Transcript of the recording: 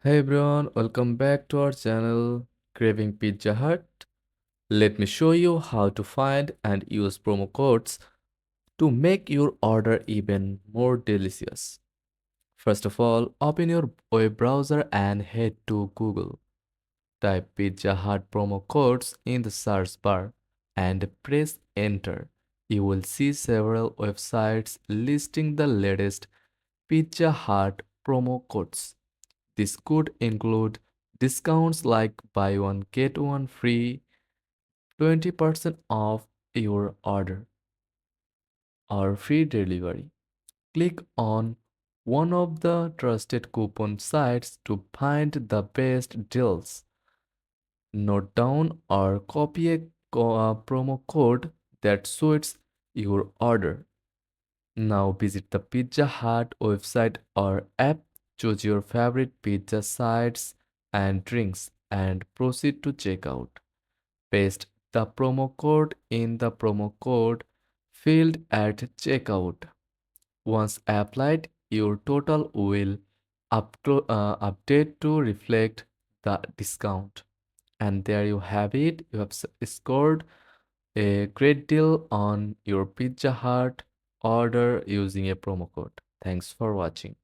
Hey everyone, welcome back to our channel Craving Pizza Hut. Let me show you how to find and use promo codes to make your order even more delicious. First of all, open your web browser and head to Google. Type Pizza Hut promo codes in the search bar and press enter. You will see several websites listing the latest Pizza Hut promo codes. This could include discounts like buy one get one free, 20% off your order, or free delivery. Click on one of the trusted coupon sites to find the best deals. Note down or copy a promo code that suits your order. Now visit the Pizza Hut website or app, choose your favorite pizza sites and drinks, and proceed to checkout. Paste the promo code in the promo code field at checkout. Once applied, your total will update to reflect the discount. And there you have it. You have scored a great deal on your Pizza Hut order using a promo code. Thanks for watching.